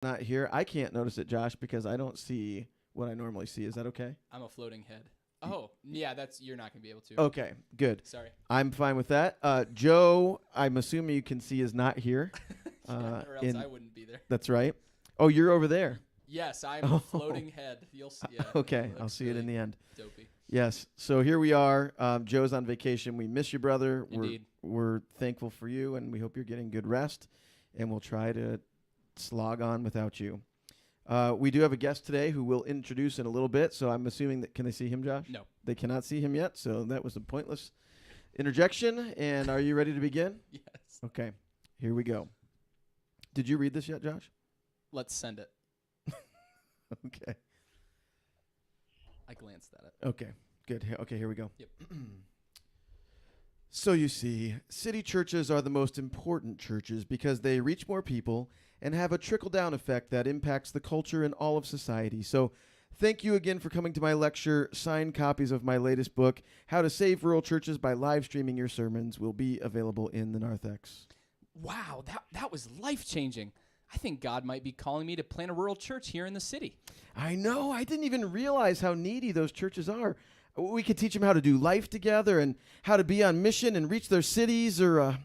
Not here. I can't notice it, Josh, because I don't see what I normally see. Is that okay? I'm a floating head. Oh, yeah, you're not going to be able to. Okay, good. Sorry. I'm fine with that. Joe, I'm assuming you can see is not here. Yeah, or else I wouldn't be there. That's right. Oh, you're over there. Yes, I'm a floating head. You'll see. Yeah, Okay, I'll see it in the end. Dopey. Yes. So here we are. Joe's on vacation. We miss you, brother. Indeed. We're thankful for you, and we hope you're getting good rest. And we'll try to slog on without you. We do have a guest today who we'll introduce in a little bit. So I'm assuming that, can they see him, Josh? No. They cannot see him yet. So that was a pointless interjection. And are you ready to begin? Yes. Okay. Here we go. Did you read this yet, Josh? Let's send it. Okay. I glanced at it. Okay. Good. Okay, here we go. Yep. So you see, city churches are the most important churches because they reach more people and have a trickle-down effect that impacts the culture and all of society. So thank you again for coming to my lecture. Signed copies of my latest book, How to Save Rural Churches by Live Streaming Your Sermons, will be available in the narthex. Wow, that was life-changing. I think God might be calling me to plant a rural church here in the city. I know. I didn't even realize how needy those churches are. We could teach them how to do life together and how to be on mission and reach their cities or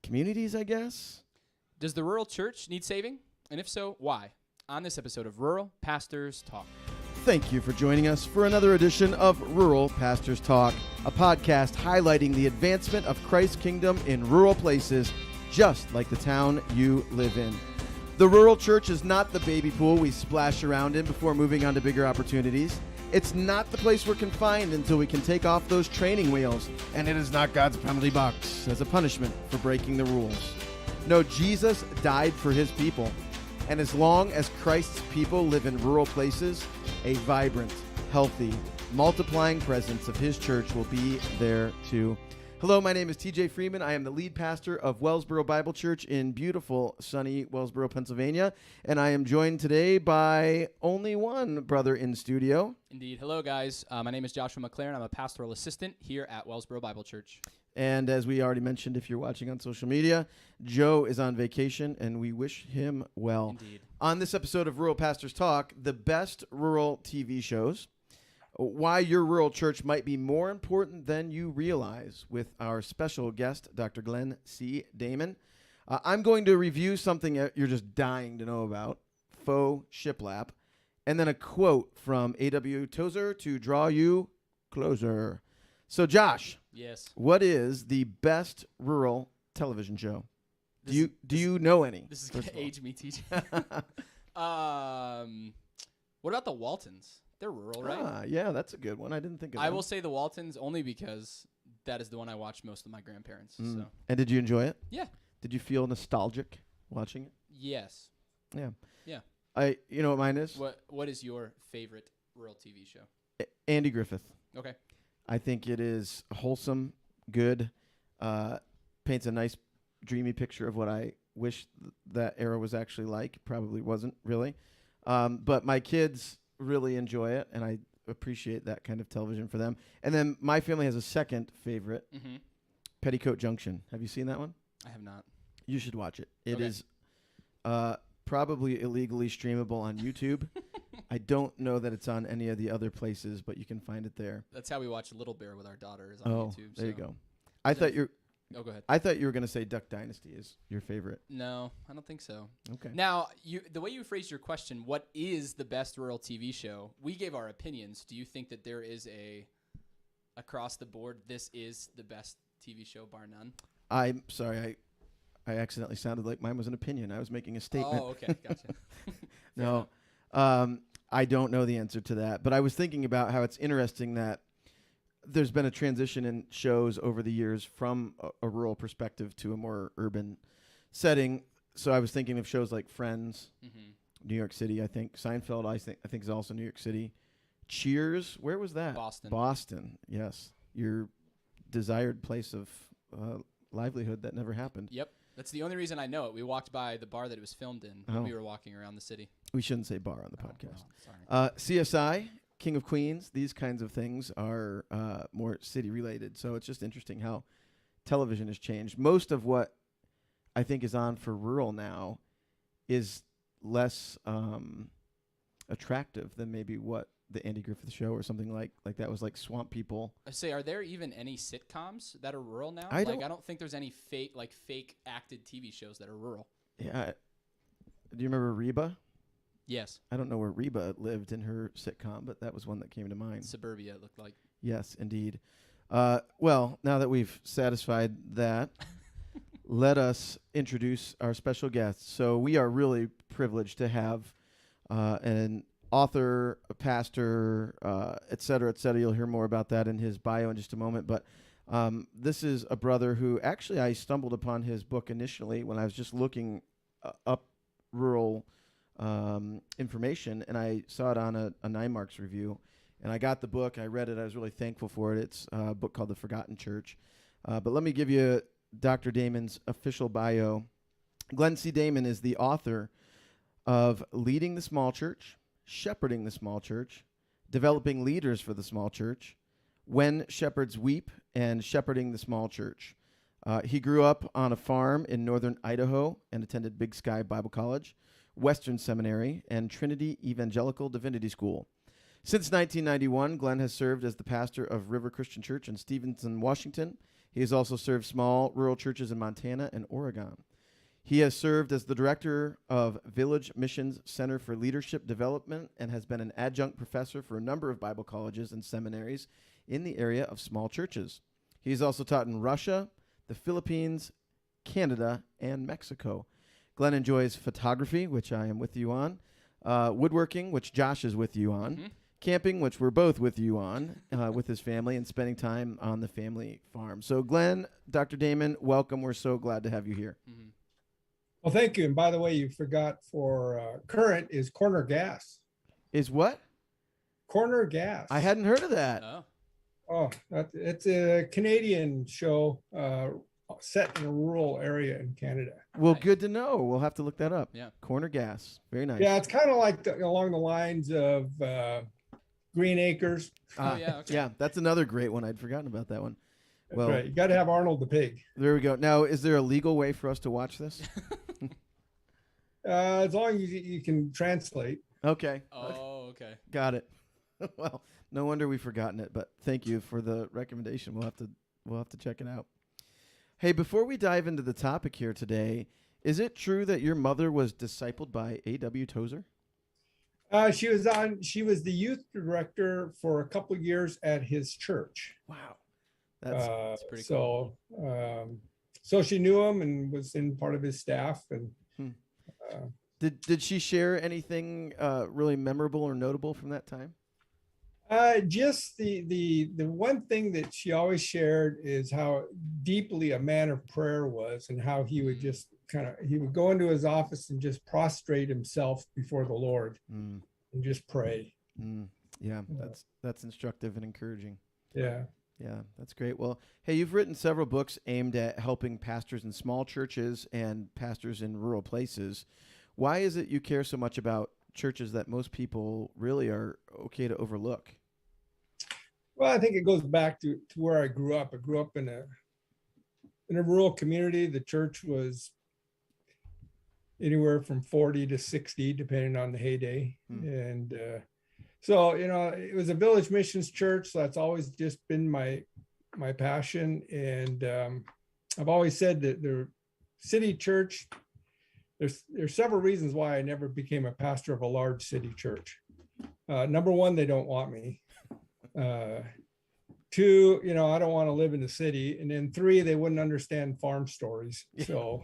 communities, I guess. Does the rural church need saving? And if so, why? On this episode of Rural Pastors Talk. Thank you for joining us for another edition of Rural Pastors Talk, a podcast highlighting the advancement of Christ's kingdom in rural places, just like the town you live in. The rural church is not the baby pool we splash around in before moving on to bigger opportunities. It's not the place we're confined until we can take off those training wheels. And it is not God's penalty box as a punishment for breaking the rules. No, Jesus died for his people. And as long as Christ's people live in rural places, a vibrant, healthy, multiplying presence of his church will be there too. Hello, my name is TJ Freeman. I am the lead pastor of Wellsboro Bible Church in beautiful, sunny Wellsboro, Pennsylvania. And I am joined today by only one brother in studio. Indeed. Hello, guys. My name is Joshua McLaren. I'm a pastoral assistant here at Wellsboro Bible Church. And as we already mentioned, if you're watching on social media, Joe is on vacation, and we wish him well. Indeed. On this episode of Rural Pastors Talk, the best rural TV shows, why your rural church might be more important than you realize, with our special guest, Dr. Glenn C. Damon. I'm going to review something you're just dying to know about, faux shiplap, and then a quote from A.W. Tozer to draw you closer. So, Josh, yes, what is the best rural television show? Do you know any? This is going to age me, TJ. What about the Waltons? They're rural, right? Yeah, that's a good one. I didn't think of that. I will say the Waltons only because that is the one I watched most of my grandparents. So. And did you enjoy it? Yeah. Did you feel nostalgic watching it? Yes. Yeah. Yeah. You know what mine is? What is your favorite rural TV show? Andy Griffith. Okay. I think it is wholesome, good, paints a nice, dreamy picture of what I wish that era was actually like. Probably wasn't really. But my kids really enjoy it, and I appreciate that kind of television for them. And then my family has a second favorite, Petticoat Junction. Have you seen that one? I have not. You should watch it. It is probably illegally streamable on YouTube. I don't know that it's on any of the other places, but you can find it there. That's how we watch Little Bear with our daughters on YouTube. There you go. I thought you go ahead. I thought you were going to say Duck Dynasty is your favorite. No, I don't think so. Okay. Now, the way you phrased your question, what is the best rural TV show? We gave our opinions. Do you think that there is across the board, this is the best TV show, bar none? I'm sorry, I accidentally sounded like mine was an opinion. I was making a statement. Oh, okay, gotcha. No, I don't know the answer to that. But I was thinking about how it's interesting that there's been a transition in shows over the years from a rural perspective to a more urban setting. So I was thinking of shows like Friends, New York City, I think. Seinfeld, I think is also New York City. Cheers, where was that? Boston, yes. Your desired place of livelihood that never happened. Yep. That's the only reason I know it. We walked by the bar that it was filmed in when we were walking around the city. We shouldn't say bar on the podcast. Well, sorry. CSI, King of Queens, these kinds of things are more city-related. So it's just interesting how television has changed. Most of what I think is on for rural now is less attractive than maybe what the Andy Griffith Show or something like that was, like Swamp People. I say, are there even any sitcoms that are rural now? I I don't think there's any fake acted TV shows that are rural. Yeah. Do you remember Reba? Yes. I don't know where Reba lived in her sitcom, but that was one that came to mind. Suburbia, it looked like. Yes, indeed. Well, now that we've satisfied that, let us introduce our special guests. So we are really privileged to have an author, a pastor, et cetera, et cetera. You'll hear more about that in his bio in just a moment. But this is a brother who actually I stumbled upon his book initially when I was just looking up rural information, and I saw it on a 9Marks review. And I got the book. I read it. I was really thankful for it. It's a book called The Forgotten Church. But let me give you Dr. Damon's official bio. Glenn C. Damon is the author of Leading the Small Church, Shepherding the Small Church, Developing Leaders for the Small Church, When Shepherds Weep, and Shepherding the Small Church. He grew up on a farm in northern Idaho and attended Big Sky Bible College, Western Seminary, and Trinity Evangelical Divinity School. Since 1991, Glenn has served as the pastor of River Christian Church in Stevenson, Washington. He has also served small rural churches in Montana and Oregon. He has served as the director of Village Missions Center for Leadership Development and has been an adjunct professor for a number of Bible colleges and seminaries in the area of small churches. He has also taught in Russia, the Philippines, Canada, and Mexico. Glenn enjoys photography, which I am with you on, woodworking, which Josh is with you on, camping, which we're both with you on, with his family, and spending time on the family farm. So, Glenn, Dr. Damon, welcome. We're so glad to have you here. Mm-hmm. Well, thank you. And by the way, you forgot for current is Corner Gas. Is what? Corner Gas. I hadn't heard of that. Oh, it's a Canadian show set in a rural area in Canada. Well, Nice. good to know. We'll have to look that up. Yeah. Corner Gas. Very nice. Yeah, it's kind of like along the lines of Green Acres. Oh, yeah, okay. Yeah, that's another great one. I'd forgotten about that one. That's Well, right. You got to have Arnold the pig. there we go. Now, is there a legal way for us to watch this? As long as you can translate. Okay. Oh, okay. Got it. Well, no wonder we've forgotten it, but thank you for the recommendation. We'll have to check it out. Hey, before we dive into the topic here today, is it true that your mother was discipled by A.W. Tozer? She was the youth director for a couple of years at his church. Wow. That's pretty cool. So she knew him and was in part of his staff. And Did she share anything really memorable or notable from that time? just the one thing that she always shared is how deeply a man of prayer was, and how he would just he would go into his office and just prostrate himself before the Lord and just pray. Yeah, that's instructive and encouraging. Yeah. Yeah, that's great. Well, hey, you've written several books aimed at helping pastors in small churches and pastors in rural places. Why is it you care so much about churches that most people really are okay to overlook? Well, I think it goes back to where I grew up. I grew up in a rural community. The church was anywhere from 40 to 60, depending on the heyday. And so, it was a village missions church. So that's always just been my passion. And I've always said that the city church, there's several reasons why I never became a pastor of a large city church. Number one, they don't want me. Two, I don't want to live in the city. And then three, they wouldn't understand farm stories. So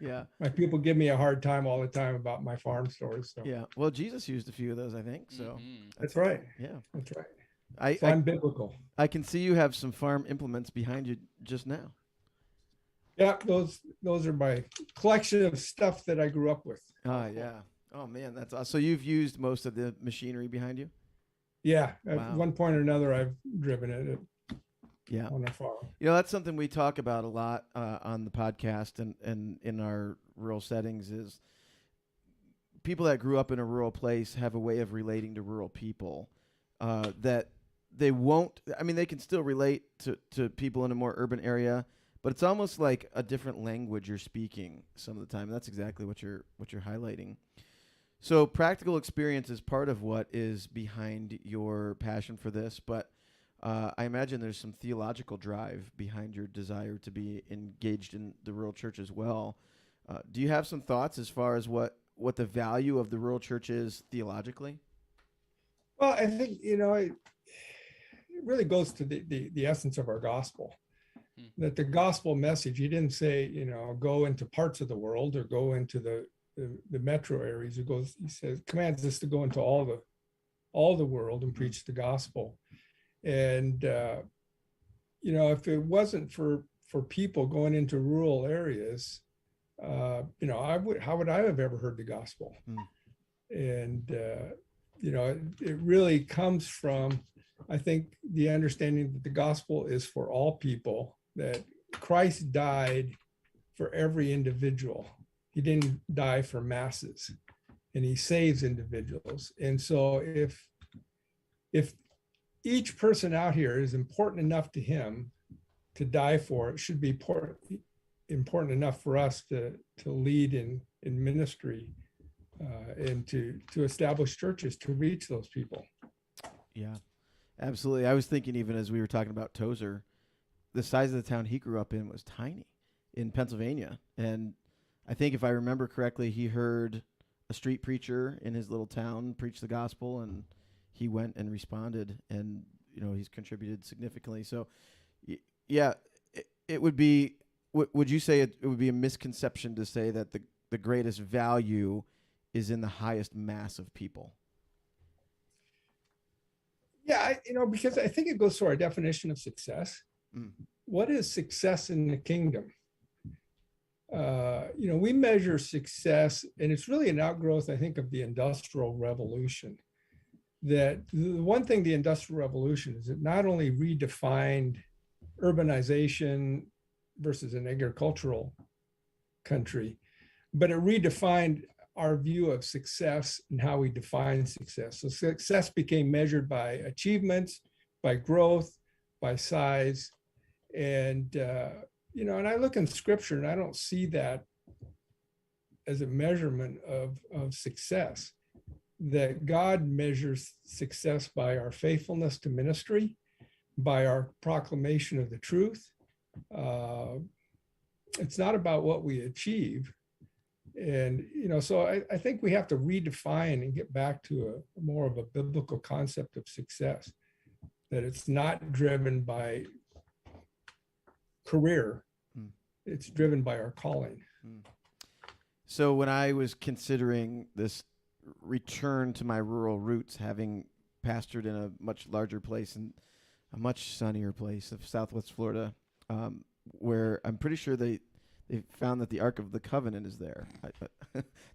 Yeah. my people give me a hard time all the time about my farm stories. So. Yeah. Well, Jesus used a few of those, I think. So That's right. Yeah. That's right. So I'm I'm biblical. I can see you have some farm implements behind you just now. Yeah, those are my collection of stuff that I grew up with. Yeah. Oh man, that's awesome. So you've used most of the machinery behind you? Yeah, Wow. at one point or another, I've driven it Yeah. on a farm. That's something we talk about a lot on the podcast and in our rural settings is people that grew up in a rural place have a way of relating to rural people that they won't. I mean, they can still relate to people in a more urban area, but it's almost like a different language you're speaking some of the time. That's exactly what you're highlighting. So practical experience is part of what is behind your passion for this, but I imagine there's some theological drive behind your desire to be engaged in the rural church as well. Do you have some thoughts as far as what the value of the rural church is theologically? Well, I think, it really goes to the essence of our gospel. That the gospel message, he didn't say, go into parts of the world or go into the metro areas. He says, commands us to go into all the world and preach the gospel. And, if it wasn't for people going into rural areas, how would I have ever heard the gospel? And, it really comes from, I think, the understanding that the gospel is for all people, that Christ died for every individual. He didn't die for masses, and he saves individuals. And so if each person out here is important enough to him to die for, it should be important enough for us to lead in ministry and to establish churches to reach those people. Yeah, absolutely. I was thinking, even as we were talking about Tozer, the size of the town he grew up in was tiny in Pennsylvania. And I think if I remember correctly, he heard a street preacher in his little town preach the gospel, and he went and responded, and, he's contributed significantly. So yeah, it would be, would you say it would be a misconception to say that the greatest value is in the highest mass of people? Yeah, because I think it goes to our definition of success. What is success in the kingdom? We measure success, and it's really an outgrowth, I think, of the Industrial Revolution. That the one thing the Industrial Revolution is, it not only redefined urbanization versus an agricultural country, but it redefined our view of success and how we define success. So success became measured by achievements, by growth, by size. And, and I look in scripture and I don't see that as a measurement of success, that God measures success by our faithfulness to ministry, by our proclamation of the truth. It's not about what we achieve. And, so I think we have to redefine and get back to a more of a biblical concept of success, that it's not driven by career, it's driven by our calling. So when I was considering this return to my rural roots, having pastored in a much larger place and a much sunnier place of Southwest Florida, where I'm pretty sure they found that the Ark of the Covenant is there.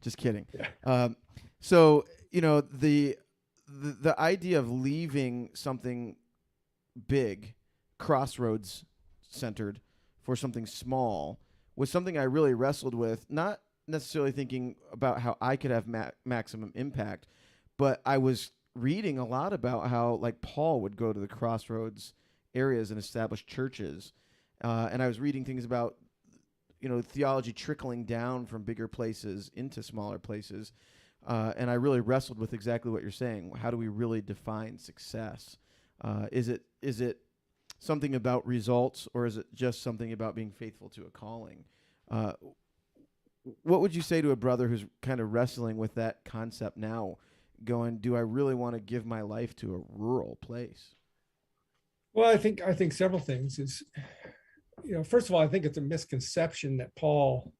Just kidding. Yeah. So, the idea of leaving something big, crossroads centered, for something small was something I really wrestled with, not necessarily thinking about how I could have maximum impact, but I was reading a lot about how, like, Paul would go to the crossroads areas and establish churches. And I was reading things about, theology trickling down from bigger places into smaller places. And I really wrestled with exactly what you're saying. How do we really define success? Is it something about results, or is it just something about being faithful to a calling? What would you say to a brother who's kind of wrestling with that concept now, going, do I really want to give my life to a rural place? Well, I think several things is, first of all, I think it's a misconception that Paul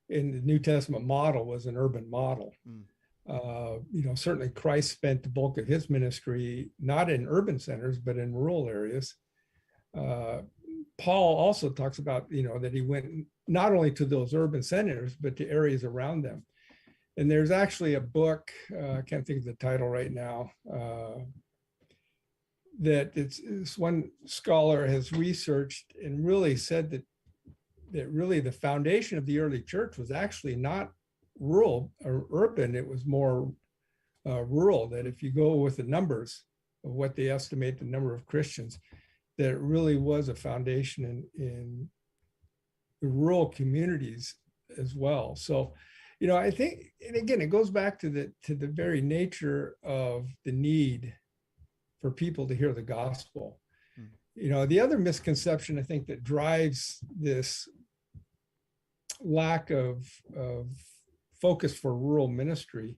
in the New Testament model was an urban model. Certainly Christ spent the bulk of his ministry not in urban centers, but in rural areas. Paul also talks about, that he went not only to those urban centers, but to areas around them. And there's actually a book, I can't think of the title right now, that it's one scholar has researched and really said that really the foundation of the early church was actually not rural or urban. It was more rural, that if you go with the numbers of what they estimate the number of Christians, that it really was a foundation in rural communities as well. So, I think, and again, it goes back to the very nature of the need for people to hear the gospel. The other misconception I think that drives this lack of focus for rural ministry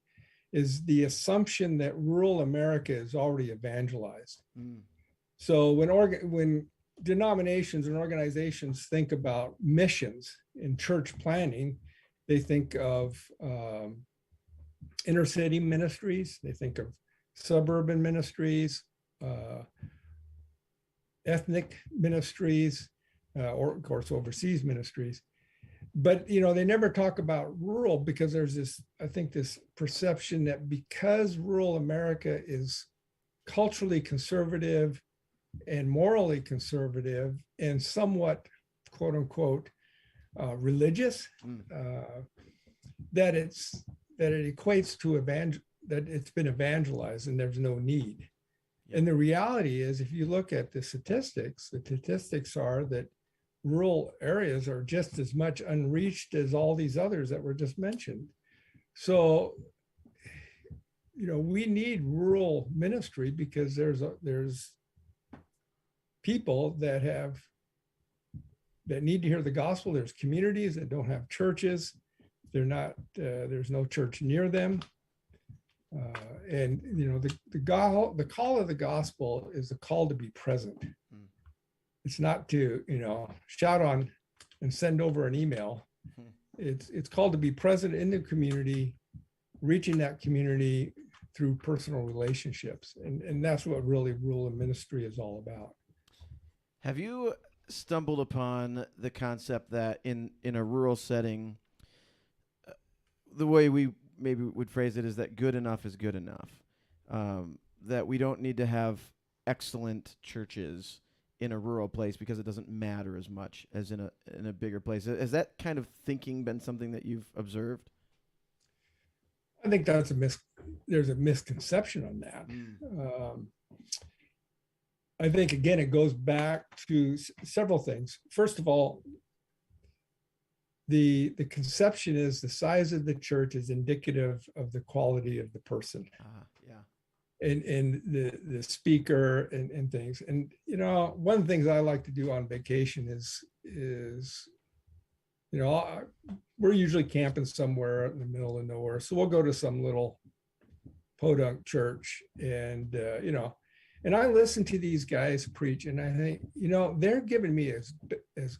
is the assumption that rural America is already evangelized. So when denominations and organizations think about missions in church planning, they think of inner city ministries, they think of suburban ministries, ethnic ministries, or of course overseas ministries. But they never talk about rural, because there's this perception that because rural America is culturally conservative and morally conservative and somewhat, quote unquote, religious, that it equates to that it's been evangelized and there's no need. And the reality is, if you look at the statistics are that rural areas are just as much unreached as all these others that were just mentioned. So, we need rural ministry because there's people that need to hear the gospel. There's communities that don't have churches. There's no church near them. And the call of the gospel is the call to be present. It's not to, shout on and send over an email. It's called to be present in the community, reaching that community through personal relationships. And that's what really rural ministry is all about. Have you stumbled upon the concept that in a rural setting, the way we maybe would phrase it is that good enough is good enough, that we don't need to have excellent churches in a rural place because it doesn't matter as much as in a bigger place? Has that kind of thinking been something that you've observed? I think there's a misconception on that. I think, again, it goes back to several things. First of all, the conception is the size of the church is indicative of the quality of the person. And the speaker and things. And, one of the things I like to do on vacation is we're usually camping somewhere in the middle of nowhere. So we'll go to some little podunk church and I listen to these guys preach and I think, they're giving me as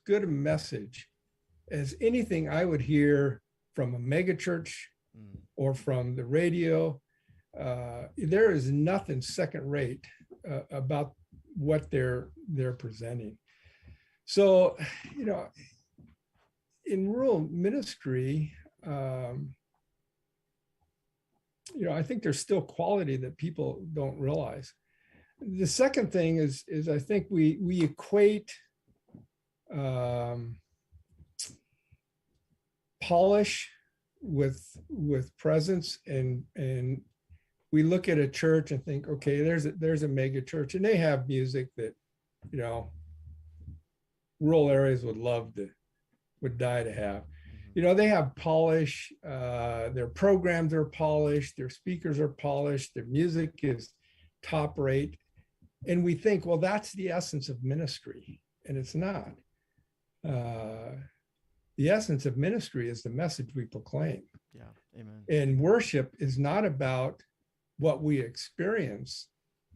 good a message as anything I would hear from a mega church or from the radio. There is nothing second rate about what they're presenting. So, in rural ministry, I think there's still quality that people don't realize. The second thing is I think we equate polish with presence, and we look at a church and think, okay, there's a mega church and they have music that rural areas would die to have. They have polish, their programs are polished, their speakers are polished, their music is top rate, and we think, well, that's the essence of ministry, and it's not. The essence of ministry is the message we proclaim. Yeah, amen. And worship is not about what we experience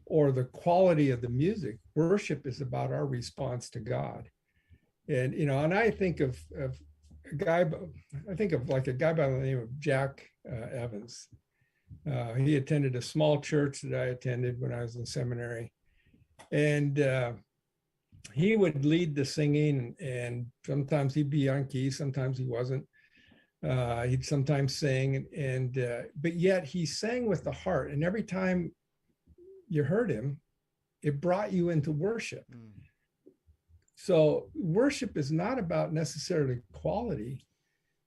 or the quality of the music. Worship is about our response to God. And, and I think of a guy by the name of Jack Evans. He attended a small church that I attended when I was in seminary. And he would lead the singing, and sometimes he'd be on key, sometimes he wasn't. He'd sometimes sing, but yet he sang with the heart. And every time you heard him, it brought you into worship. So worship is not about necessarily quality,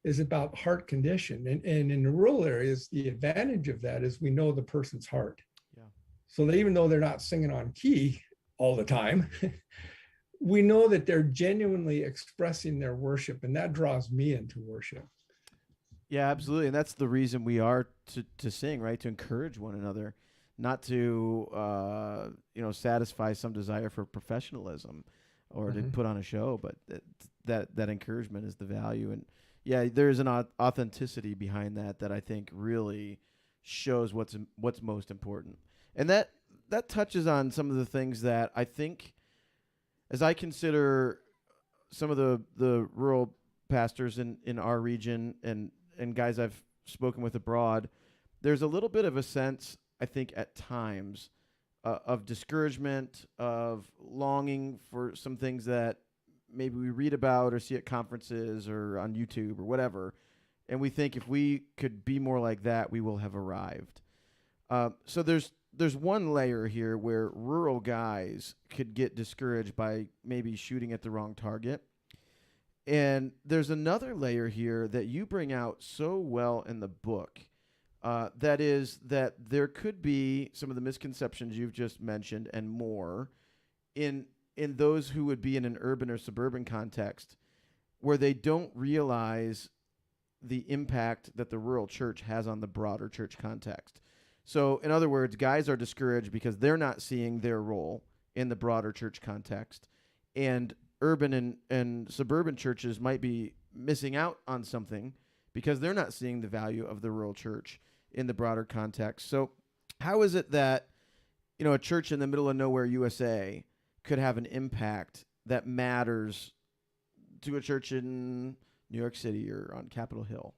it's about heart condition. And in the rural areas, the advantage of that is we know the person's heart. Yeah. So that even though they're not singing on key all the time, we know that they're genuinely expressing their worship, and that draws me into worship. Yeah, absolutely. And that's the reason we are to sing, right? To encourage one another, not to, satisfy some desire for professionalism or to put on a show, but that encouragement is the value. And yeah, there's an authenticity behind that I think really shows what's most important. And that touches on some of the things that I think, as I consider some of the rural pastors in our region and guys I've spoken with abroad, there's a little bit of a sense, I think, at times of discouragement, of longing for some things that maybe we read about or see at conferences or on YouTube or whatever. And we think if we could be more like that, we will have arrived. So there's one layer here where rural guys could get discouraged by maybe shooting at the wrong target. And there's another layer here that you bring out so well in the book. That is that there could be some of the misconceptions you've just mentioned and more in those who would be in an urban or suburban context where they don't realize the impact that the rural church has on the broader church context. So, in other words, guys are discouraged because they're not seeing their role in the broader church context. And urban and suburban churches might be missing out on something because they're not seeing the value of the rural church in the broader context. So how is it that, a church in the middle of nowhere, USA, could have an impact that matters to a church in New York City or on Capitol Hill?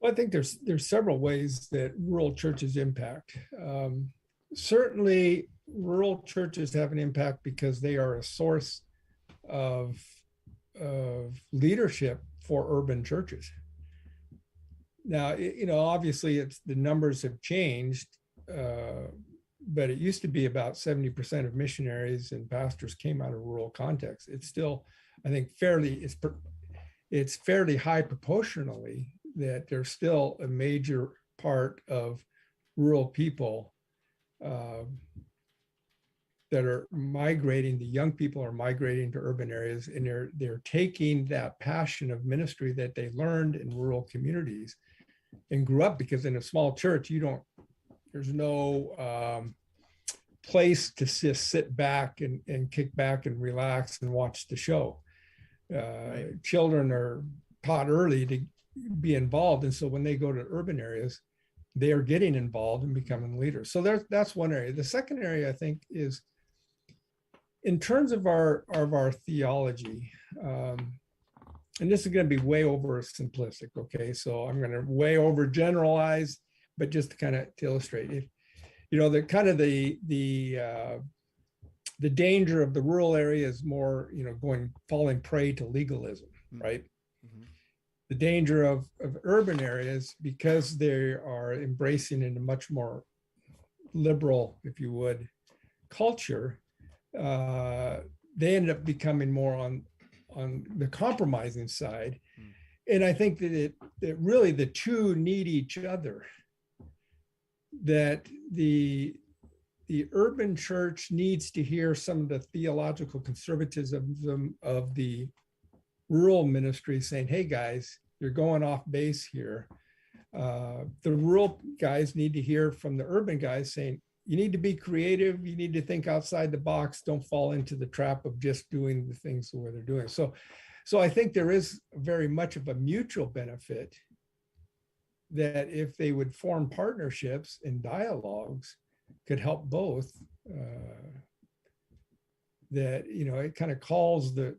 Well, I think there's several ways that rural churches impact. Certainly, rural churches have an impact because they are a source of leadership for urban churches. Now, obviously, it's the numbers have changed, but it used to be about 70% of missionaries and pastors came out of rural contexts. It's still, I think, it's fairly high proportionally that there's still a major part of rural people that are migrating. The young people are migrating to urban areas, and they're taking that passion of ministry that they learned in rural communities and grew up, because in a small church, there's no place to just sit back and kick back and relax and watch the show. Right. Children are taught early to be involved. And so when they go to urban areas, they are getting involved and becoming leaders. So that's one area. The second area, I think, is in terms of our theology, and this is going to be way over simplistic, okay? So I'm going to way over generalize, but just to kind of illustrate it, the kind of the danger of the rural area is more, falling prey to legalism, right? Mm-hmm. The danger of urban areas, because they are embracing in a much more liberal, if you would, culture, they end up becoming more on the compromising side. And I think that really the two need each other, that the urban church needs to hear some of the theological conservatism of the rural ministry saying, hey guys, you're going off base here. The rural guys need to hear from the urban guys saying, you need to be creative. You need to think outside the box. Don't fall into the trap of just doing the things the way they're doing. So I think there is very much of a mutual benefit that if they would form partnerships and dialogues could help both, that, it kind of calls the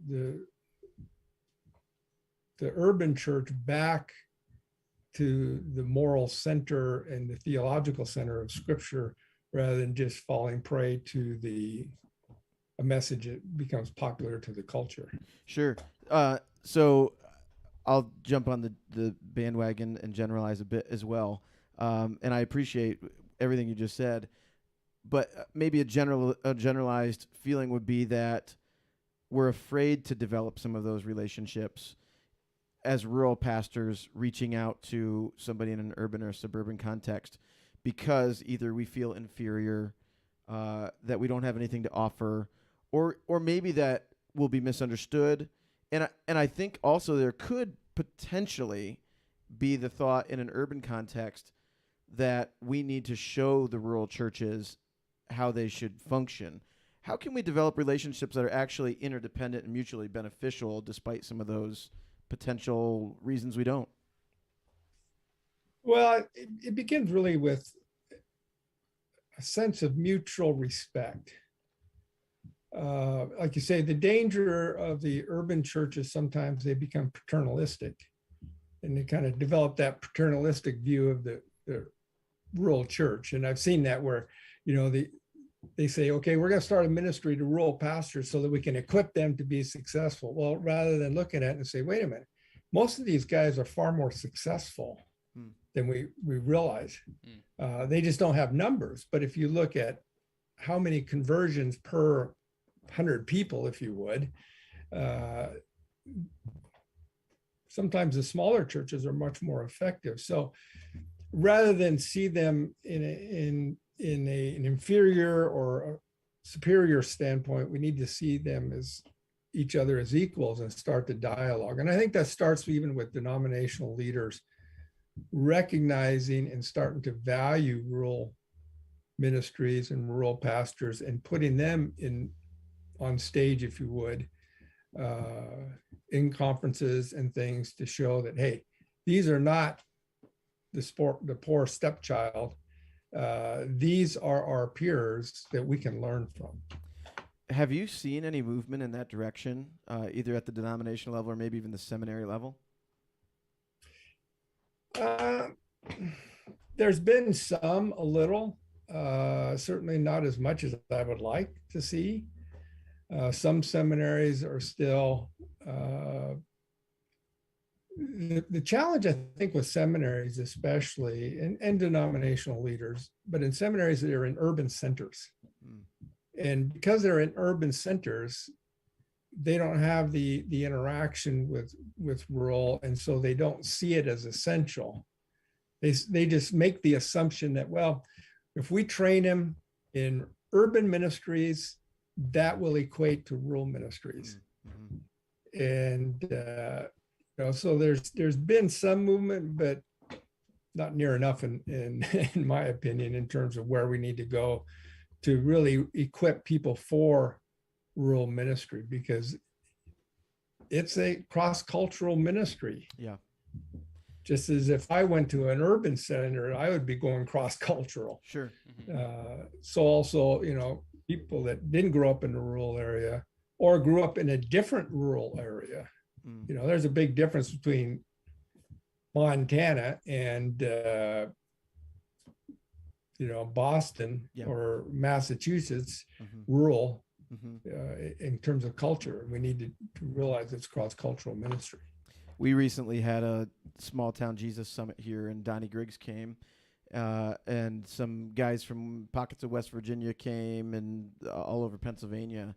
urban church back to the moral center and the theological center of Scripture, rather than just falling prey to a message that becomes popular to the culture. Sure. So I'll jump on the bandwagon and generalize a bit as well. And I appreciate everything you just said, but maybe a generalized feeling would be that we're afraid to develop some of those relationships as rural pastors reaching out to somebody in an urban or suburban context, because either we feel inferior, that we don't have anything to offer, or maybe that will be misunderstood. And I think also there could potentially be the thought in an urban context that we need to show the rural churches how they should function. How can we develop relationships that are actually interdependent and mutually beneficial despite some of those potential reasons we don't? Well, it begins really with a sense of mutual respect. Like you say, the danger of the urban churches, sometimes they become paternalistic, and they kind of develop that paternalistic view of the rural church. And I've seen that where, they say, okay, we're going to start a ministry to rural pastors so that we can equip them to be successful. Well, rather than looking at it and say, wait a minute, most of these guys are far more successful than we realize. They just don't have numbers. But if you look at how many conversions per 100 people, if you would, sometimes the smaller churches are much more effective. So rather than see them in an inferior or a superior standpoint, we need to see them as each other as equals and start the dialogue. And I think that starts even with denominational leaders recognizing and starting to value rural ministries and rural pastors and putting them on stage, if you would, in conferences and things to show that, hey, these are not the poor stepchild. These are our peers that we can learn from. Have you seen any movement in that direction, either at the denominational level or maybe even the seminary level? There's been some, a little, certainly not as much as I would like to see. Some seminaries are still, the challenge, I think, with seminaries especially, and denominational leaders, but in seminaries that are in urban centers. And because they're in urban centers, they don't have the interaction with rural, and so they don't see it as essential. They just make the assumption that, well, if we train them in urban ministries, that will equate to rural ministries. And so there's been some movement, but not near enough in my opinion, in terms of where we need to go to really equip people for rural ministry, because it's a cross-cultural ministry. Yeah. Just as if I went to an urban center, I would be going cross-cultural. Sure. So also, people that didn't grow up in a rural area or grew up in a different rural area, there's a big difference between Montana and Boston or Massachusetts, rural, in terms of culture. We need to realize it's cross-cultural ministry. We recently had a small town Jesus summit here, and Donnie Griggs came, and some guys from pockets of West Virginia came, and all over Pennsylvania.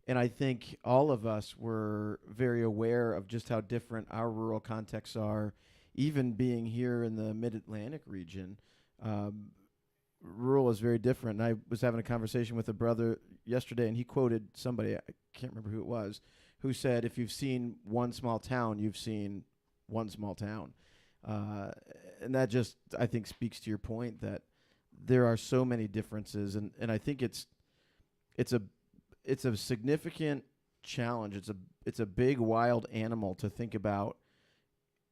And I think all of us were very aware of just how different our rural contexts are, even being here in the Mid-Atlantic region. Rural is very different. And I was having a conversation with a brother yesterday, and he quoted somebody, I can't remember who it was, who said, if you've seen one small town, you've seen one small town. And that just, I think, speaks to your point that there are so many differences. And I think it's a significant challenge. It's a big, wild animal to think about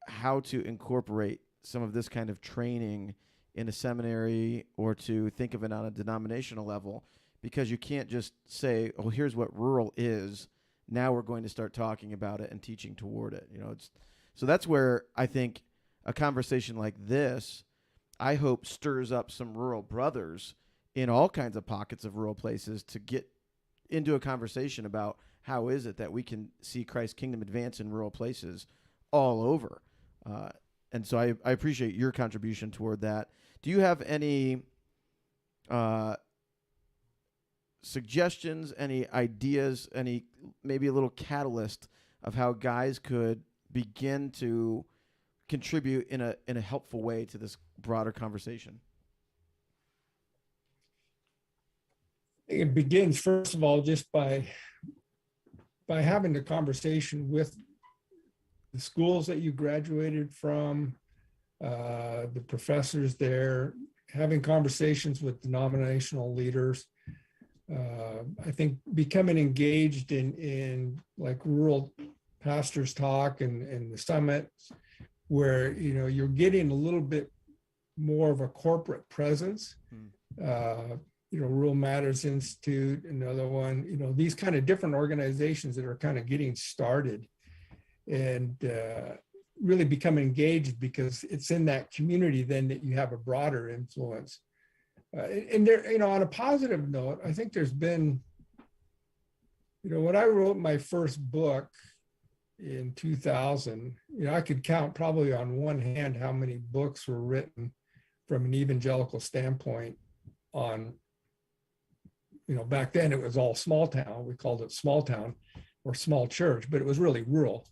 how to incorporate some of this kind of training in a seminary, or to think of it on a denominational level, because you can't just say, oh, here's what rural is. Now we're going to start talking about it and teaching toward it. So that's where I think a conversation like this, I hope, stirs up some rural brothers in all kinds of pockets of rural places to get into a conversation about how is it that we can see Christ's kingdom advance in rural places all over. And so I appreciate your contribution toward that. Do you have any suggestions, any ideas, any maybe a little catalyst of how guys could begin to contribute in a helpful way to this broader conversation? It begins, first of all, just by having the conversation with the schools that you graduated from, the professors there, having conversations with denominational leaders. I think becoming engaged in like rural pastors talk and the summits, where you're getting a little bit more of a corporate presence. Rural Matters Institute, another one. These kind of different organizations that are kind of getting started, and really become engaged, because it's in that community then that you have a broader influence. And there, on a positive note, I think there's been, when I wrote my first book in 2000, I could count probably on one hand how many books were written from an evangelical standpoint on, back then it was all small town. We called it small town or small church, but it was really rural,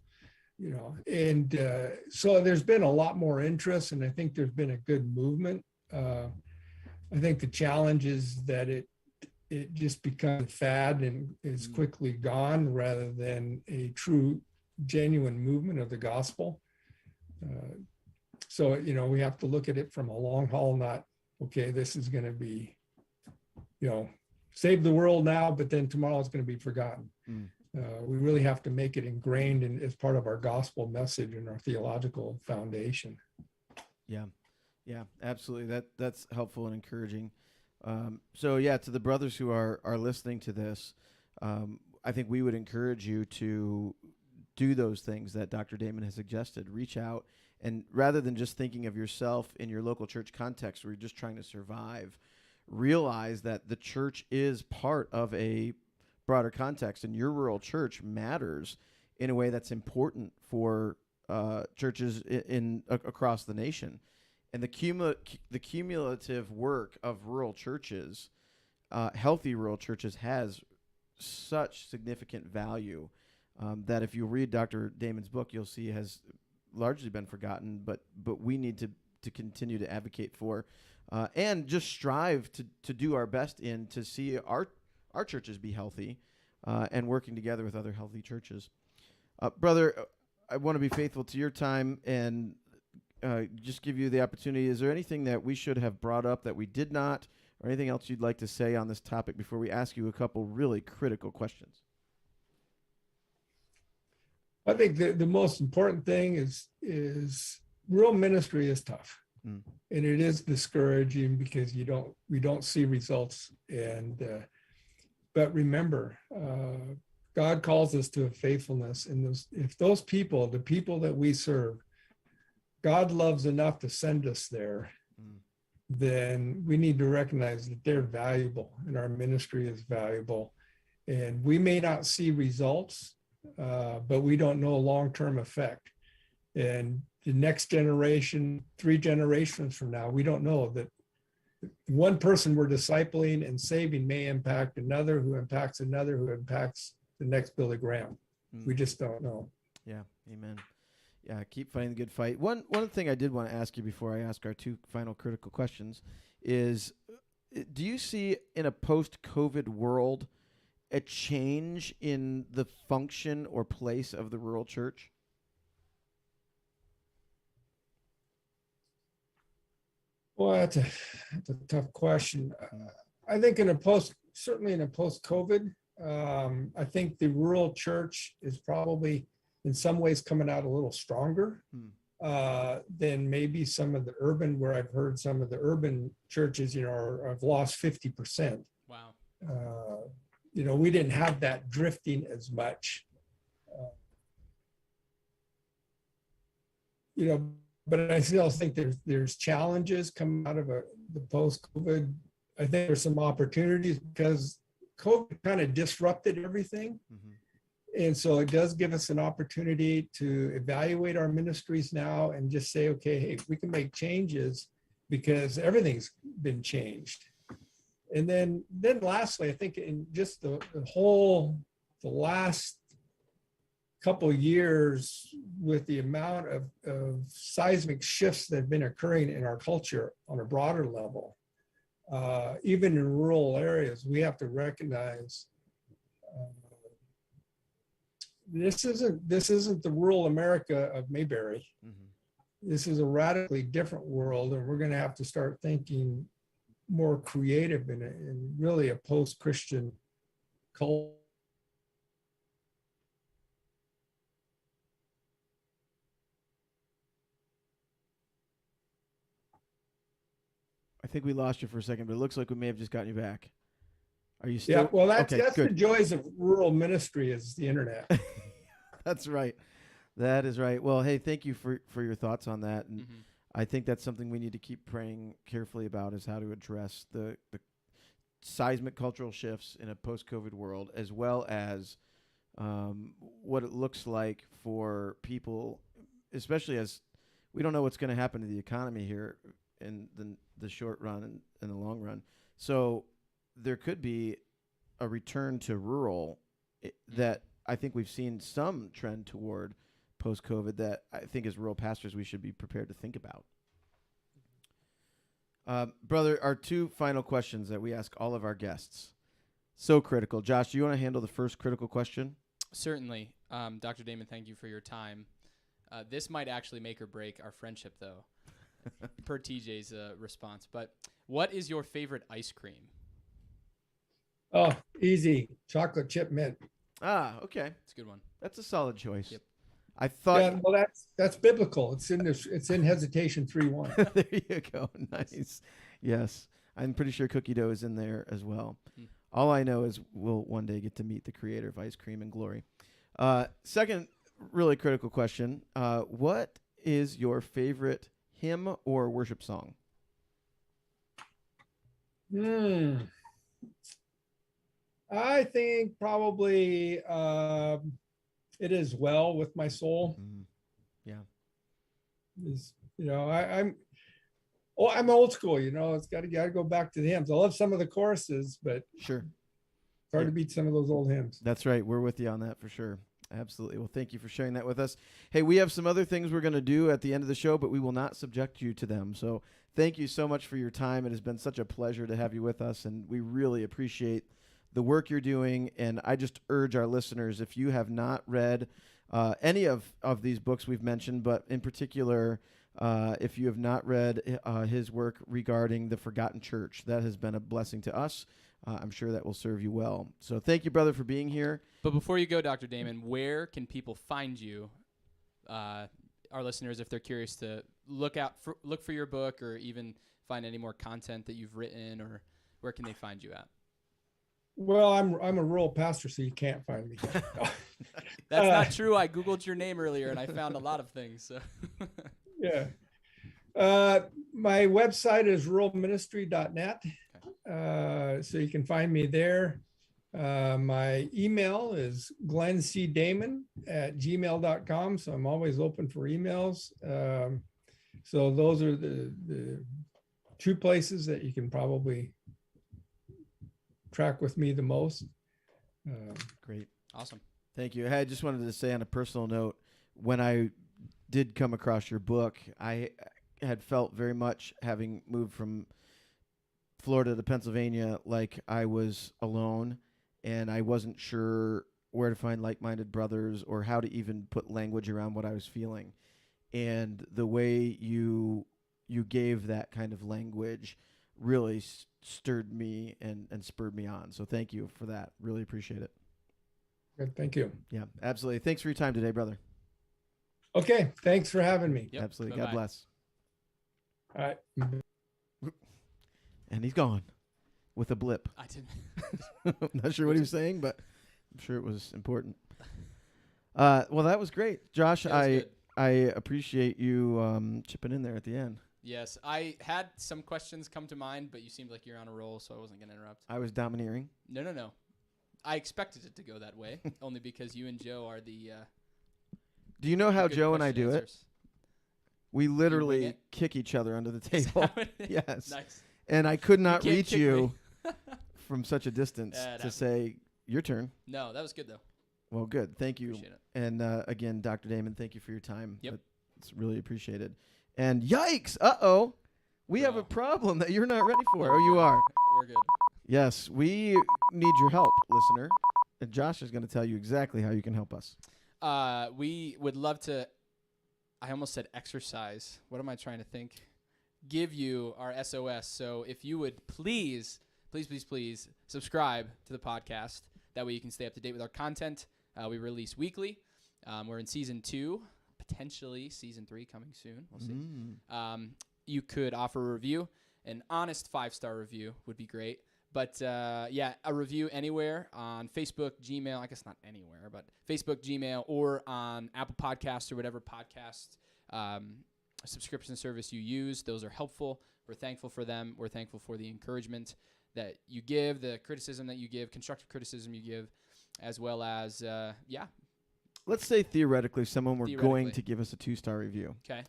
and so there's been a lot more interest, and I think there's been a good movement. I think the challenge is that it just becomes fad and is quickly gone, rather than a true, genuine movement of the gospel. So, we have to look at it from a long haul, not, okay, this is going to be, save the world now, but then tomorrow it's going to be forgotten. We really have to make it ingrained as part of our gospel message and our theological foundation. Yeah, absolutely. That's helpful and encouraging. So to the brothers who are listening to this, I think we would encourage you to do those things that Dr. Damon has suggested. Reach out, and rather than just thinking of yourself in your local church context where you're just trying to survive, realize that the church is part of a broader context, and your rural church matters in a way that's important for churches across the nation. And the cumulative work of rural churches, healthy rural churches, has such significant value that if you read Dr. Damon's book, you'll see has largely been forgotten, but we need to continue to advocate for and just strive to do our best to see our churches be healthy and working together with other healthy churches. Brother, I want to be faithful to your time and just give you the opportunity. Is there anything that we should have brought up that we did not, or anything else you'd like to say on this topic before we ask you a couple really critical questions? I think the most important thing is rural ministry is tough, and it is discouraging because we don't see results. And but remember, God calls us to a faithfulness, and if those people, the people that we serve, God loves enough to send us there, then we need to recognize that they're valuable and our ministry is valuable. And we may not see results, but we don't know long-term effect. And the next generation, 3 generations from now, we don't know that one person we're discipling and saving may impact another, who impacts another, who impacts the next Billy Graham. We just don't know. Yeah, amen. Yeah, keep fighting the good fight. One thing I did want to ask you before I ask our 2 final critical questions is, do you see in a post-COVID world a change in the function or place of the rural church? Well, that's a tough question. I think certainly in a post-COVID, I think the rural church is probably in some ways coming out a little stronger than maybe some of the urban, where I've heard some of the urban churches, have lost 50%. Wow. We didn't have that drifting as much. But I still think there's challenges coming out of the post-COVID. I think there's some opportunities because COVID kind of disrupted everything. And so it does give us an opportunity to evaluate our ministries now and just say, okay, hey, we can make changes because everything's been changed. And then lastly, I think in just the last couple of years, with the amount of seismic shifts that have been occurring in our culture on a broader level, even in rural areas, we have to recognize this isn't the rural America of Mayberry. This is a radically different world, and we're going to have to start thinking more creative in really a post-Christian culture. I think we lost you for a second, but it looks like we may have just gotten you back. Are you still? Yeah, well, that's Okay, that's the good. joys of rural ministry is the internet. That's right. That is right. Well, hey, thank you for your thoughts on that. And Mm-hmm. I think that's something we need to keep praying carefully about, is how to address the seismic cultural shifts in a post-COVID world, as well as what it looks like for people, especially as we don't know what's going to happen to the economy here in the short run and in the long run. So there could be a return to rural that I think we've seen some trend toward post-COVID that I think as rural pastors we should be prepared to think about. Brother, our two final questions that we ask all of our guests. So critical. Josh, do you want to handle the first critical question? Certainly. Dr. Damon, thank you for your time. This might actually make or break our friendship, though, per TJ's response. But what is your favorite ice cream? Oh, easy. Chocolate chip mint. Ah, okay. It's a good one. That's a solid choice. Yep. I thought. Yeah, well, that's biblical. It's in Hesitation 3:1. There you go. Nice. Yes. I'm pretty sure cookie dough is in there as well. All I know is we'll one day get to meet the creator of ice cream in glory. Second really critical question. What is your favorite hymn or worship song? I think probably It Is Well With My Soul. Yeah. I'm old school, it's got to go back to the hymns. I love some of the choruses, but Sure. it's hard to beat some of those old hymns. That's right. We're with you on that for sure. Absolutely. Well, thank you for sharing that with us. Hey, we have some other things we're going to do at the end of the show, but we will not subject you to them. So thank you so much for your time. It has been such a pleasure to have you with us, and we really appreciate the work you're doing. And I just urge our listeners, if you have not read any of these books we've mentioned, but in particular, if you have not read his work regarding the Forgotten Church, that has been a blessing to us. I'm sure that will serve you well. So thank you, brother, for being here. But before you go, Dr. Damon, where can people find you, our listeners, if they're curious to look for your book or even find any more content that you've written, or where can they find you at? Well, I'm a rural pastor, so you can't find me. That's not true. I Googled your name earlier, and I found a lot of things. So. Yeah. My website is ruralministry.net. So you can find me there. My email is glenncdamon@gmail.com. So I'm always open for emails. So those are the two places that you can probably track with me the most. Great. Awesome. Thank you. Hey, I just wanted to say on a personal note, when I did come across your book, I had felt very much, having moved from Florida to Pennsylvania, like I was alone, and I wasn't sure where to find like-minded brothers or how to even put language around what I was feeling. And the way you gave that kind of language really stirred me and spurred me on. So thank you for that. Really appreciate it. Good, thank you. Yeah, absolutely. Thanks for your time today, brother. Okay, thanks for having me. Yep. Absolutely. Bye-bye. God bless. All right. And he's gone with a blip. I didn't. I'm not sure what he was saying, but I'm sure it was important. Well, that was great. Josh, That was good. I appreciate you chipping in there at the end. Yes, I had some questions come to mind, but you seemed like you're on a roll, so I wasn't going to interrupt. I was domineering. No. I expected it to go that way, only because you and Joe are the Do you know how good Joe and I question do it? answers. We wing literally it? kick each other under the Is table. that what it is? Yes. Nice. And I could not can't reach kick you me. from such a distance Yeah, it to happens. say, your turn. No, that was good, though. Well, good. Thank you. Appreciate it. And again, Dr. Damon, thank you for your time. Yep. It's really appreciated. And yikes! Uh-oh. We have a Bro. problem that you're not ready for. Oh, you are. We're good. Yes, we need your help, listener. And Josh is going to tell you exactly how you can help us. We would love to. I almost said exercise. What am I trying to think? Give you our SOS. So if you would please subscribe to the podcast. That way you can stay up to date with our content. We release weekly. We're in season 2, potentially season 3 coming soon. We'll see. You could offer a review. An honest 5-star review would be great. But yeah, a review anywhere on Facebook, Gmail. I guess not anywhere, but Facebook, Gmail, or on Apple Podcasts or whatever podcast subscription service you use. Those are helpful. We're thankful for them. We're thankful for the encouragement that you give, the criticism that you give, constructive criticism you give, as well as, yeah. Let's say theoretically someone were going Theoretically. to give us a 2-star review. Okay.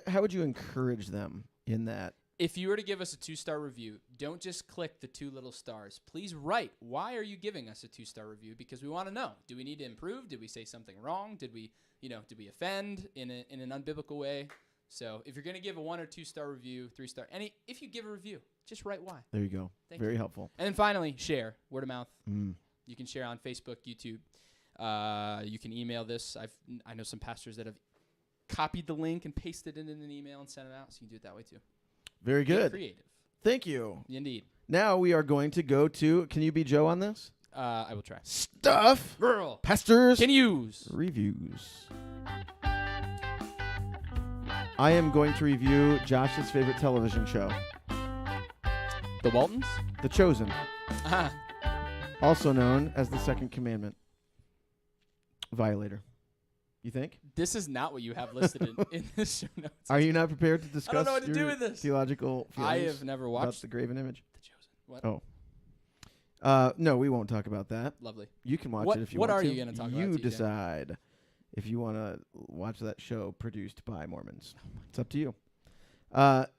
How would you encourage them in that? If you were to give us a 2-star review, don't just click the 2 little stars. Please write, why are you giving us a 2-star review? Because we want to know. Do we need to improve? Did we say something wrong? Did we offend in an unbiblical way? So if you're going to give a 1 or 2-star review, 3-star, if you give a review, just write why. There you go. Thank Very you. helpful. And then finally, share, word of mouth. Mm. You can share on Facebook, YouTube. You can email this. I know some pastors that have copied the link and pasted it in an email and sent it out, so you can do it that way too. Very Get good. creative. Thank you. Indeed. Now we are going to go to, can you be Joe on this? I will try. Stuff. Girl. Pastors. Can use. Reviews. I am going to review Josh's favorite television show, The Waltons? The Chosen, Ah, also known as The Second Commandment. Violator. You think? this is not what you have listed in this show notes. Are you not prepared to discuss I don't know what to do your with this. theological I feelings have never about watched the graven image? The Chosen. What? Oh. No, we won't talk about that. Lovely. You can watch What- it if you what want are to. you gonna talk about, You TJ? decide if you want to watch that show produced by Mormons. It's up to you.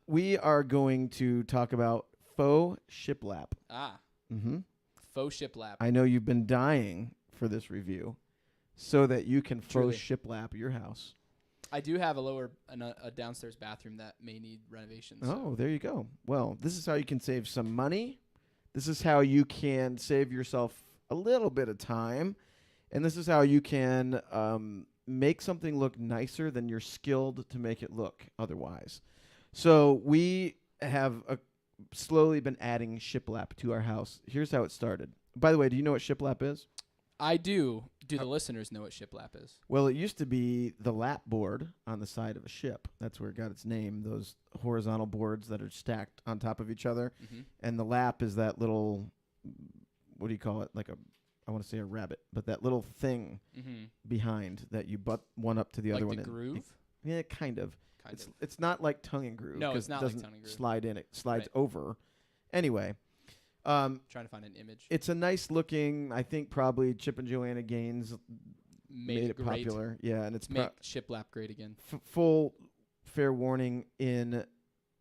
We are going to talk about faux shiplap. Ah, Mm-hmm. faux shiplap. I know you've been dying for this review so that you can Truly. faux shiplap your house. I do have a downstairs bathroom that may need renovation. So. Oh, there you go. Well, this is how you can save some money. This is how you can save yourself a little bit of time. And this is how you can make something look nicer than you're skilled to make it look otherwise. So we have slowly been adding shiplap to our house. Here's how it started. By the way, do you know what shiplap is? I do. Do the listeners know what shiplap is? Well, it used to be the lap board on the side of a ship. That's where it got its name, those horizontal boards that are stacked on top of each other. Mm-hmm. And the lap is that little, what do you call it? I want to say a rabbit, but that little thing Mm-hmm. behind that you butt one up to the Like other the one. groove? Yeah, kind of. Kind of. It's not like tongue and groove. No, 'cause it's not it like doesn't tongue and groove. slide in. It slides Right. over. Anyway, Trying to find an image. it's a nice looking, I think probably Chip and Joanna Gaines made it great. popular. Yeah, and it's Make shiplap great again. full fair warning, in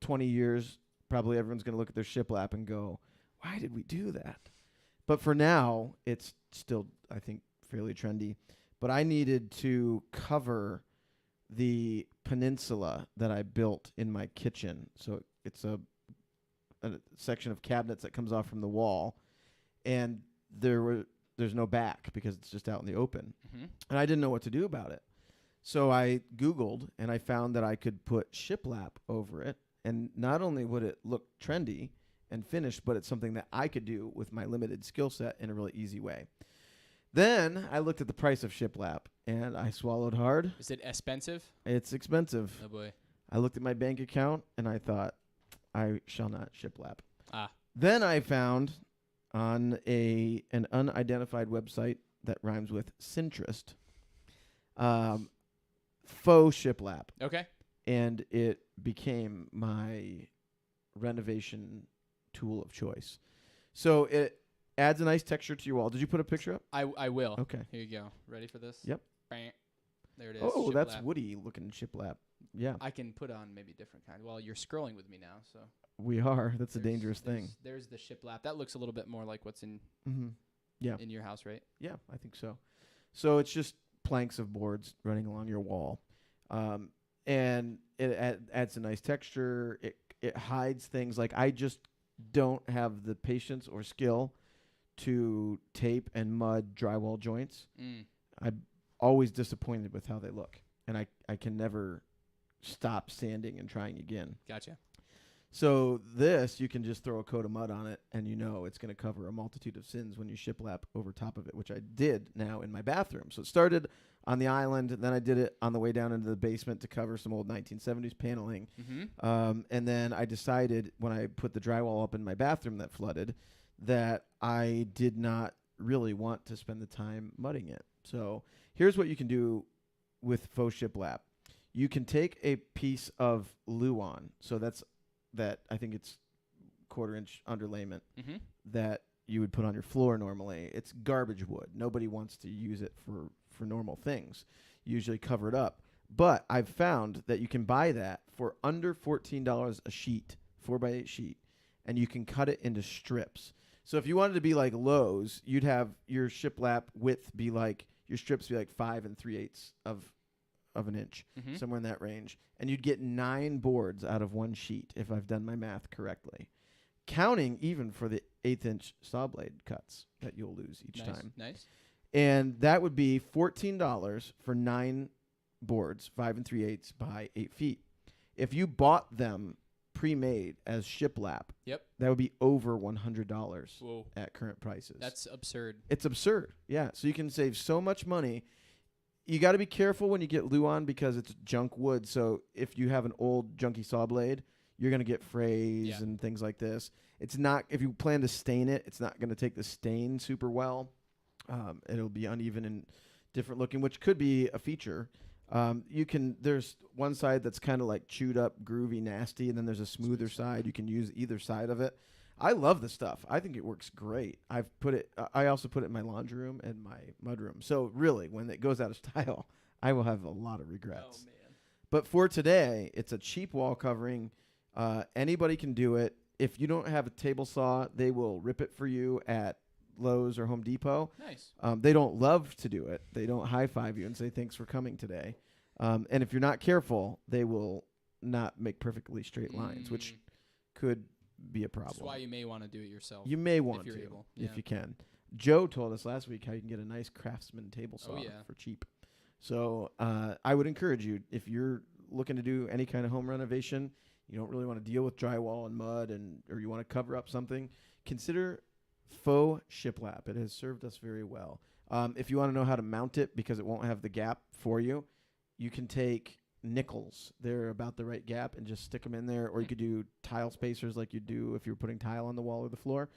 20 years, probably everyone's going to look at their shiplap and go, why did we do that? But for now, it's still, I think, fairly trendy. But I needed to cover the peninsula that I built in my kitchen. So it's a section of cabinets that comes off from the wall. And there's no back because it's just out in the open. Mm-hmm. And I didn't know what to do about it. So I Googled, and I found that I could put shiplap over it. And not only would it look trendy and finished, but it's something that I could do with my limited skill set in a really easy way. Then I looked at the price of shiplap, and I swallowed hard. Is it expensive? It's expensive. Oh boy. I looked at my bank account, and I thought, I shall not shiplap. Ah. Then I found on an unidentified website that rhymes with Sintrist, faux shiplap, Okay. and it became my renovation tool of choice. So it adds a nice texture to your wall. Did you put a picture up? I will. Okay. Here you go. Ready for this? Yep. Bang. There it is. Oh, that's shiplap. woody looking shiplap. Yeah, I can put on maybe different kind. Well, you're scrolling with me now, so. we are. That's a there's- dangerous thing. There's the shiplap. That looks a little bit more like what's in Mm-hmm. Yeah. in your house, right? Yeah, I think so. So it's just planks of boards running along your wall, and it adds a nice texture. It it hides things. Like I just don't have the patience or skill to tape and mud drywall joints. I'm always disappointed with how they look, and I can never stop sanding and trying again. Gotcha. So this, you can just throw a coat of mud on it, and you know it's going to cover a multitude of sins when you shiplap over top of it, which I did now in my bathroom. So it started on the island, then I did it on the way down into the basement to cover some old 1970s paneling. And then I decided when I put the drywall up in my bathroom that flooded that I did not really want to spend the time mudding it. So here's what you can do with faux shiplap. You can take a piece of Luan, so that I think it's 1/4 inch underlayment that you would put on your floor normally. It's garbage wood. Nobody wants to use it for normal things. You usually cover it up. But I've found that you can buy that for under $14 a sheet, 4x8 sheet, and you can cut it into strips. So if you wanted to be like Lowe's, you'd have your shiplap width be like, your strips be like 5 3/8 of an inch, somewhere in that range. And you'd get 9 boards out of one sheet, if I've done my math correctly. Counting even for the 1/8 inch saw blade cuts that you'll lose each time. Nice. And that would be $14 for 9 boards, 5 3/8 by 8 feet. If you bought them pre-made as shiplap, that would be over $100 at current prices. That's absurd. It's absurd. Yeah. So you can save so much money. You got to be careful when you get Luan because it's junk wood. So if you have an old junky saw blade, you're going to get frays and things like this. It's not, if you plan to stain it, it's not going to take the stain super well. It'll be uneven and different looking, which could be a feature. There's one side that's kind of like chewed up, groovy, nasty, and then there's a smoother side. You can use either side of it. I love the stuff. I think it works great. I also put it in my laundry room and my mudroom. So really, when it goes out of style, I will have a lot of regrets. Oh, man. But for today, it's a cheap wall covering. Anybody can do it. If you don't have a table saw, they will rip it for you at Lowe's or Home Depot. Nice. They don't love to do it. They don't high-five you and say, thanks for coming today. And if you're not careful, they will not make perfectly straight lines, which could be a problem. That's why you may want to do it yourself. You may want if you're to, able. if you can. Joe told us last week how you can get a nice Craftsman table saw for cheap. So I would encourage you, if you're looking to do any kind of home renovation, you don't really want to deal with drywall and mud, or you want to cover up something, consider faux shiplap. It has served us very well. If you want to know how to mount it because it won't have the gap for you, you can take nickels. They're about the right gap and just stick them in there. Or you could do tile spacers like you do if you're putting tile on the wall or the floor.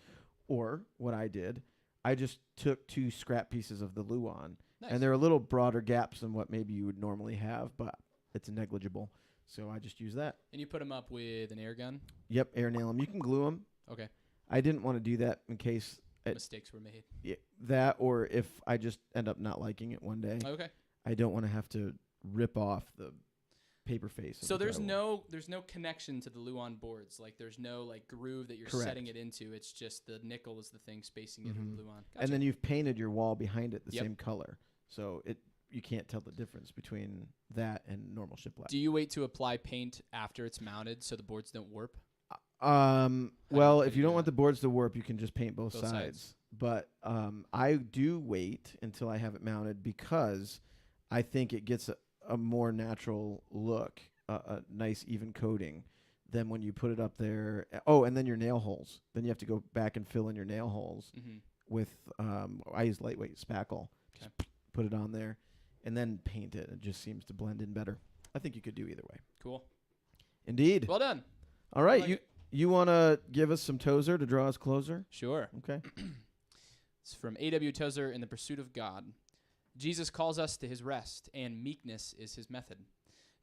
Or what I did, I just took 2 scrap pieces of the Luan. Nice. And they're a little broader gaps than what maybe you would normally have, but it's negligible. So I just use that. And you put them up with an air gun? Yep, air nail them. You can glue them. Okay. I didn't want to do that in case mistakes were made. Yeah, that, or if I just end up not liking it one day. Okay. I don't want to have to rip off the paper face. So there's no connection to the Luan boards. Like there's no like groove that you're setting it into. It's just the nickel is the thing spacing it with Luan. Gotcha. And then you've painted your wall behind it the same color. So you can't tell the difference between that and normal shiplap. Do you wait to apply paint after it's mounted so the boards don't warp? Well, if you don't want the boards to warp, you can just paint both sides. But I do wait until I have it mounted because I think it gets a more natural look, a nice even coating than when you put it up there. Oh, and then your nail holes. Then you have to go back and fill in your nail holes with, I use lightweight spackle. Okay. Just put it on there and then paint it. It just seems to blend in better. I think you could do either way. Cool. Indeed. Well done. All right. You want to give us some Tozer to draw us closer? Sure. Okay. It's from A.W. Tozer in The Pursuit of God. Jesus calls us to his rest, and meekness is his method.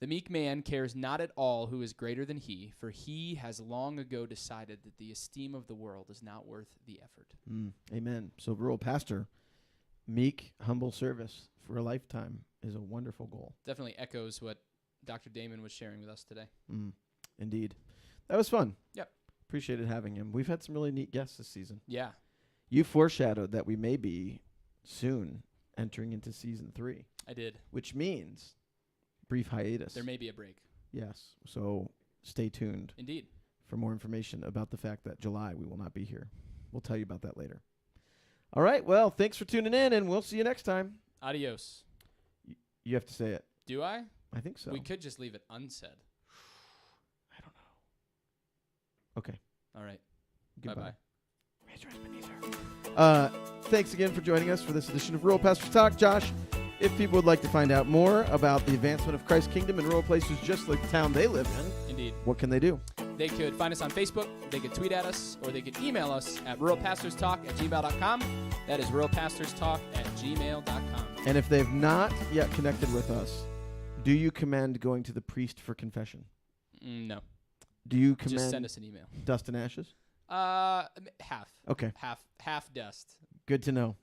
The meek man cares not at all who is greater than he, for he has long ago decided that the esteem of the world is not worth the effort. Amen. So, rural pastor, meek, humble service for a lifetime is a wonderful goal. Definitely echoes what Dr. Damon was sharing with us today. Indeed. That was fun. Yep. Appreciated having him. We've had some really neat guests this season. Yeah. You foreshadowed that we may be soon entering into season 3. I did. Which means brief hiatus. There may be a break. Yes. So stay tuned. Indeed. for more information about the fact that July we will not be here. We'll tell you about that later. All right. Well, thanks for tuning in, and we'll see you next time. Adios. You have to say it. Do I? I think so. We could just leave it unsaid. I don't know. Okay. All right. Goodbye. Bye-bye. Thanks again for joining us for this edition of Rural Pastors Talk. Josh, if people would like to find out more about the advancement of Christ's kingdom in rural places just like the town they live in, Indeed. what can they do? They could find us on Facebook, they could tweet at us, or they could email us at ruralpastorstalk@gmail.com. That is ruralpastorstalk@gmail.com. And if they've not yet connected with us, do you commend going to the priest for confession? No. Do you Just commend send us an email. dust and ashes? Half. Okay. Half dust. Good to know.